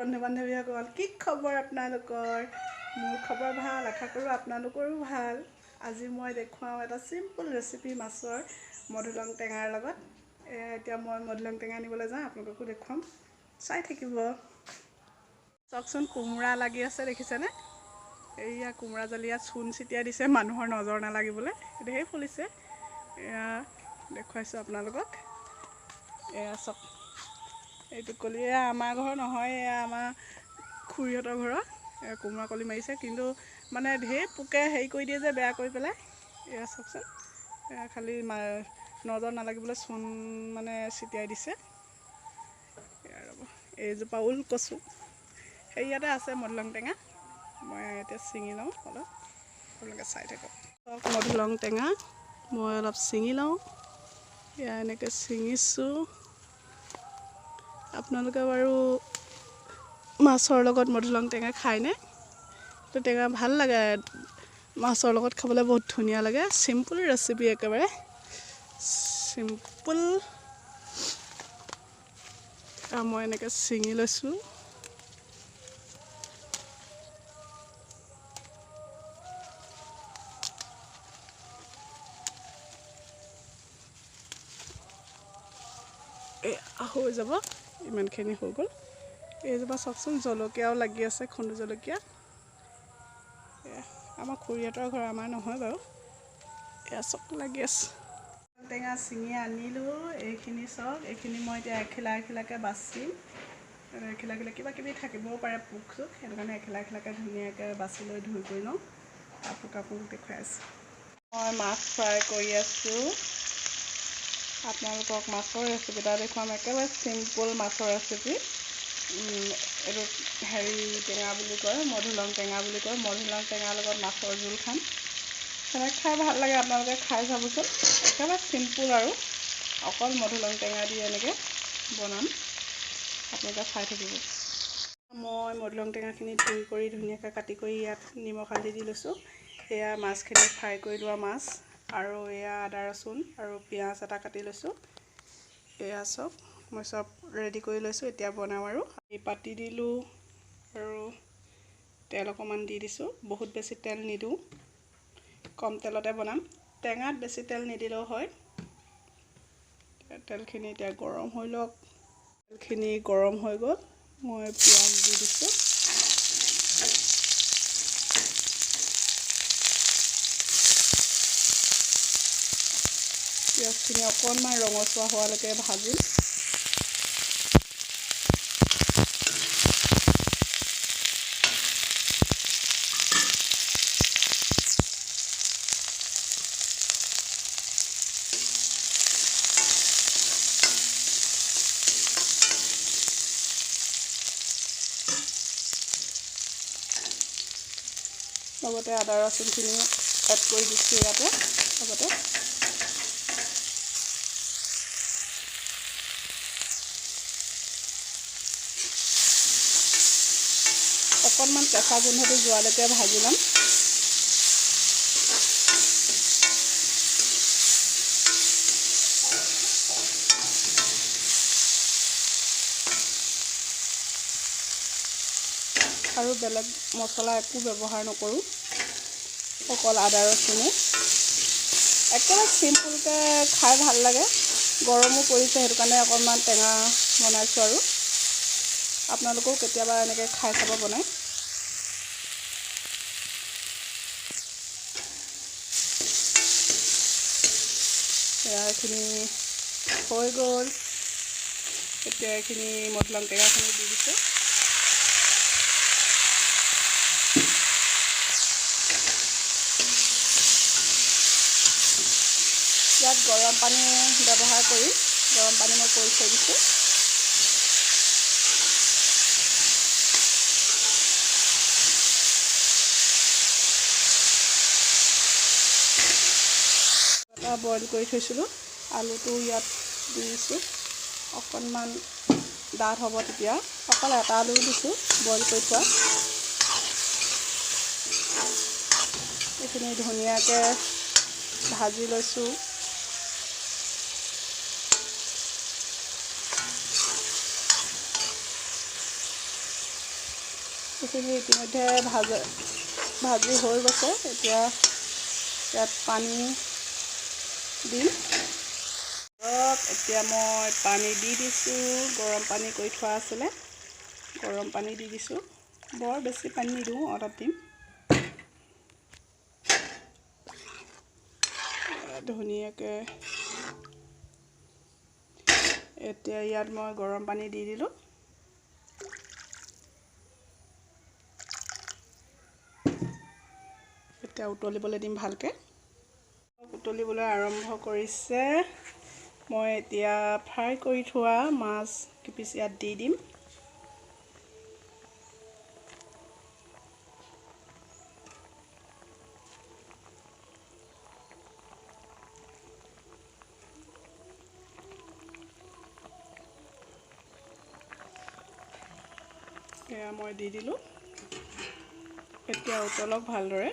বন্ধু বান্ধৱীসকল কি খবৰ আপোনালোকৰ মোৰ খবৰ ভাল আশা কৰোঁ আপোনালোকৰো ভাল আজি মই দেখুৱাও এটা সিম্পল ৰেচিপি মাছৰ মধুলং টেঙাৰ লগত এতিয়া মই মধুলং টেঙা আনিবলৈ যাওঁ আপোনালোককো দেখুৱাম চাই থাকিব চাওকচোন কোমৰা লাগি আছে দেখিছেনে এইয়া কোমৰা জালিয়া চূণ ছিটিয়াই দিছে মানুহৰ নজৰ নালাগিবলৈ ধেৰ ফুলিছে এয়া দেখুৱাইছোঁ আপোনালোকক এয়া চাওক এইটো কলি আমাৰ ঘৰ নহয় এয়া আমাৰ খুৰীহঁতৰ ঘৰৰ কোমৰা কলি মাৰিছে কিন্তু মানে ঢেৰ পোকে হেৰি কৰি দিয়ে যে বেয়া কৰি পেলাই এয়া চাওকচোন খালি নজৰ নালাগিবলৈ চূণ মানে ছিটিয়াই দিছে ৰ'ব এইজোপা ঊল কচু সেইয়াতে আছে মধুলং টেঙা মই এতিয়া ছিঙি লওঁ অলপ আপোনালোকে চাই থাকক মধুলং টেঙা মই অলপ ছিঙি লওঁ এয়া এনেকৈ ছিঙিছোঁ আপোনালোকে বাৰু মাছৰ লগত মধুলং টেঙা খায়নে তো টেঙা ভাল লাগে মাছৰ লগত খাবলৈ বহুত ধুনীয়া লাগে চিম্পল ৰেচিপি একেবাৰে চিম্পল মই এনেকৈ ছিঙি লৈছোঁ হৈ যাব ইমানখিনি হৈ গ'ল এইজোপা চাওকচোন জলকীয়াও লাগি আছে খুন্দু জলকীয়া আমাৰ খুৰীহঁতৰ ঘৰ আমাৰ নহয় বাৰু এয়া চব লাগি আছে টেঙা ছিঙি আনিলোঁ এইখিনি চাওক এইখিনি মই এতিয়া এখিলা এখিলাকৈ বাচিম এখিলা এখিলা কিবা কিবি থাকিবও পাৰে পোক চোক সেইটো কাৰণে এখিলা এখিলাকৈ ধুনীয়াকৈ বাছি লৈ ধুই কৰি লওঁ আপোনালোকক দেখুৱাই আছোঁ মই মাছ ফ্ৰাই কৰি আছোঁ আপোনালোকক মাছৰ ৰেচিপি এটা দেখুৱাম একেবাৰে চিম্পল মাছৰ ৰেচিপি এইটো হেৰি টেঙা বুলি কয় মধুলং টেঙা বুলি কয় মধুলং টেঙাৰ লগত মাছৰ জোল খাম সেনেকৈ খাই ভাল লাগে আপোনালোকে খাই চাবচোন একেবাৰে চিম্পল আৰু অকল মধুলং টেঙা দি এনেকৈ বনাম আপোনালোকে চাই থাকিব মই মধুলং টেঙাখিনি ধুই কৰি ধুনীয়াকৈ কাটি কৰি ইয়াত নিমখ হালধি দি লৈছোঁ এয়া মাছখিনি ফ্ৰাই কৰি লোৱা মাছ আৰু এয়া আদা ৰচুন আৰু পিঁয়াজ এটা কাটি লৈছোঁ এয়া চব মই চব ৰেডি কৰি লৈছোঁ এতিয়া বনাওঁ আৰু পাতি দিলোঁ আৰু তেল অকণমান দি দিছোঁ বহুত বেছি তেল নিদিওঁ কম তেলতে বনাম টেঙাত বেছি তেল নিদিলেও হয় তেলখিনি এতিয়া গৰম হৈ লওক তেলখিনি গৰম হৈ গ'ল মই পিঁয়াজ দি দিছোঁ পিঁয়াজখিনি অকণমান ৰঙচুৱা হোৱালৈকে ভাজিম লগতে আদা ৰচুনখিনি এড কৰি দিছোঁ ইয়াতে লগতে অকণমান কেঁচা গোন্ধটো যোৱালৈকে ভাজি ল'ম আৰু বেলেগ মছলা একো ব্যৱহাৰ নকৰোঁ অকল আদা ৰচুনে একেবাৰে চিম্পুলকৈ খাই ভাল লাগে গৰমো পৰিছে সেইটো কাৰণে অকণমান টেঙা বনাইছোঁ আৰু আপোনালোকেও কেতিয়াবা এনেকৈ খাই চাব বনাই এইখিনি হৈ গ'ল এতিয়া এইখিনি মধুলং টেঙাখিনি দি দিছোঁ ইয়াত গৰম পানী ব্যৱহাৰ কৰি গৰম পানী মই কৰি থৈ দিছোঁ এটা বইল কৰি থৈছিলোঁ আলুটো ইয়াত দি দিছোঁ অকণমান ডাঠ হ'ব তেতিয়া অকল এটা আলু দিছোঁ বইল কৰি থোৱা এইখিনি ধুনীয়াকৈ ভাজি লৈছোঁ এইখিনি ইতিমধ্যে ভাজি হৈ গৈছে। এতিয়া ইয়াত পানী দিম। এতিয়া মই পানী দি দিছোঁ। গৰম পানী কৰি থোৱা আছিলে, গৰম পানী দি দিছোঁ। বৰ বেছি পানী নিদিওঁ, অলপ দিম। ধুনীয়াকৈ এতিয়া ইয়াত মই গৰম পানী দি দিলোঁ। এতিয়া উতলিবলৈ দিম ভালকৈ। উতলিবলৈ আৰম্ভ কৰিছে। মই এতিয়া ফ্ৰাই কৰি থোৱা মাছ কিপিচ ইয়াত দি দিম। এয়া মই দি দিলোঁ। এতিয়া উতলক ভালদৰে।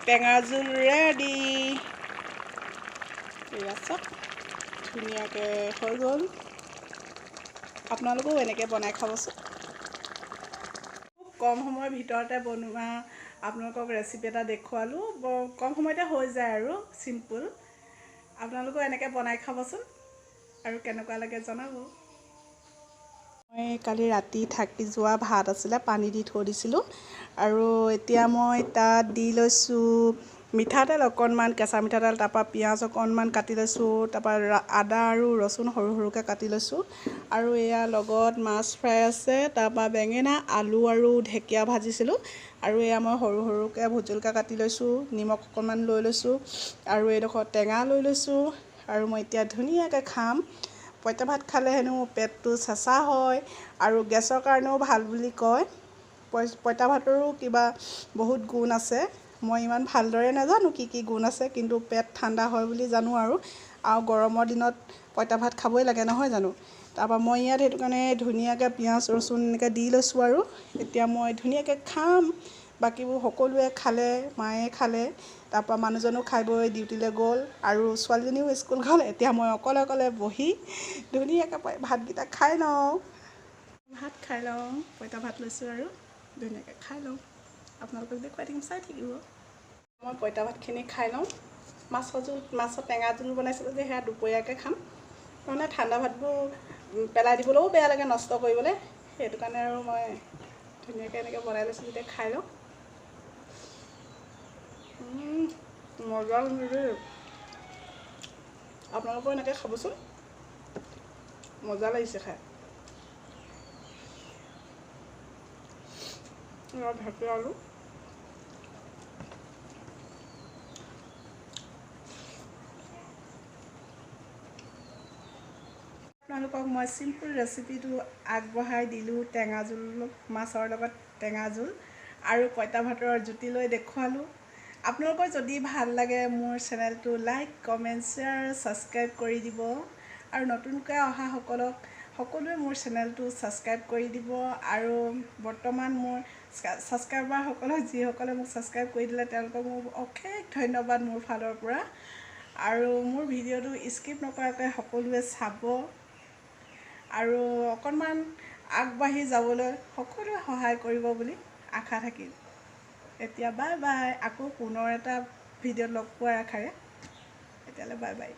টেঙা জোল ৰেডি। এয়া চাওক, ধুনীয়াকৈ হৈ গ'ল। আপোনালোকেও এনেকৈ বনাই খাবচোন। খুব কম সময়ৰ ভিতৰতে বনোৱা আপোনালোকক ৰেচিপি এটা দেখুৱালোঁ। বৰ কম সময়তে হৈ যায় আৰু চিম্পুল। আপোনালোকেও এনেকৈ বনাই খাবচোন আৰু কেনেকুৱা লাগে জনাব। মই কালি ৰাতি থাকি যোৱা ভাত আছিলে, পানী দি থৈ দিছিলোঁ। আৰু এতিয়া মই তাত দি লৈছোঁ মিঠাতেল অকণমান, কেঁচা মিঠাতেল, তাৰপৰা পিঁয়াজ অকণমান কাটি লৈছোঁ, তাৰপৰা আদা আৰু ৰচুন সৰু সৰুকৈ কাটি লৈছোঁ। আৰু এয়া লগত মাছ ফ্ৰাই আছে, তাৰপৰা বেঙেনা, আলু আৰু ঢেকীয়া ভাজিছিলোঁ। আৰু এয়া মই সৰু সৰুকৈ ভোট জলকীয়া কাটি লৈছোঁ, নিমখ অকণমান লৈ লৈছোঁ, আৰু এইডোখৰ টেঙা লৈ লৈছোঁ। আৰু মই এতিয়া ধুনীয়াকৈ খাম। পঁইতা ভাত খালে হেনো পেটটো চেঁচা হয় আৰু গেছৰ কাৰণেও ভাল বুলি কয়। পঁইতা ভাতৰো কিবা বহুত গুণ আছে। মই ইমান ভালদৰে নাজানো কি কি গুণ আছে, কিন্তু পেট ঠাণ্ডা হয় বুলি জানো। আৰু গৰমৰ দিনত পঁইতা ভাত খাবই লাগে, নহয় জানো? তাৰপৰা মই ইয়াত সেইটো কাৰণে ধুনীয়াকৈ পিঁয়াজ ৰচুন এনেকৈ দি লৈছোঁ। আৰু এতিয়া মই ধুনীয়াকৈ খাম। বাকীবোৰ সকলোৱে খালে, মায়ে খালে, তাৰপৰা মানুহজনো খাই বৈ ডিউটিলৈ গ'ল, আৰু ছোৱালীজনীও স্কুল গ'ল। এতিয়া মই অকলে অকলে বহি ধুনীয়াকৈ ভাতকেইটা খাই লওঁ। ভাত খাই লওঁ, পঁইতা ভাত লৈছোঁ আৰু ধুনীয়াকৈ খাই লওঁ। আপোনালোকক দেখুৱাই থাকিম, চাই থাকিব। মই পঁইতা ভাতখিনি খাই লওঁ। মাছৰ টেঙা জোল বনাইছিলোঁ যে, সেয়া দুপৰীয়াকৈ খাম। তাৰমানে ঠাণ্ডা ভাতবোৰ পেলাই দিবলৈও বেয়া লাগে, নষ্ট কৰিবলৈ। সেইটো কাৰণে আৰু মই ধুনীয়াকৈ এনেকৈ বনাই লৈছোঁ, যেতিয়া খাই লওঁ। মজা লাগিছে। আপোনালোকেও এনেকৈ খাবচোন, মজা লাগিছে খাই। ঢেকীয়া আলু, আপোনালোকক মই চিম্পুল ৰেচিপিটো আগবঢ়াই দিলোঁ। টেঙা জোল, মাছৰ লগত টেঙা জোল আৰু পঁইতা ভাতৰ জুতি লৈ দেখুৱালোঁ। আপোনালোকৰ যদি ভাল লাগে মোৰ চেনেলটো লাইক, কমেণ্ট, শ্বেয়াৰ, ছাবস্ক্ৰাইব কৰি দিব। আৰু নতুনকৈ অহাসকলক সকলোৱে মোৰ চেনেলটো ছাবস্ক্ৰাইব কৰি দিব। আৰু বৰ্তমান মোৰ ছাবস্ক্ৰাইবাৰসকলক, যিসকলে মোক ছাবস্ক্ৰাইব কৰি দিলে, তেওঁলোকক মোৰ অশেষ ধন্যবাদ মোৰ ফালৰ পৰা। আৰু মোৰ ভিডিঅ'টো স্কিপ নকৰাকৈ সকলোৱে চাব, আৰু অকণমান আগবাঢ়ি যাবলৈ সকলোৱে সহায় কৰিব বুলি আশা থাকিল। এতিয়া বাই বাই। আকৌ পুনৰ এটা ভিডিঅ'ত লগ পোৱাৰ আশাৰে এতিয়ালৈ বাই বাই।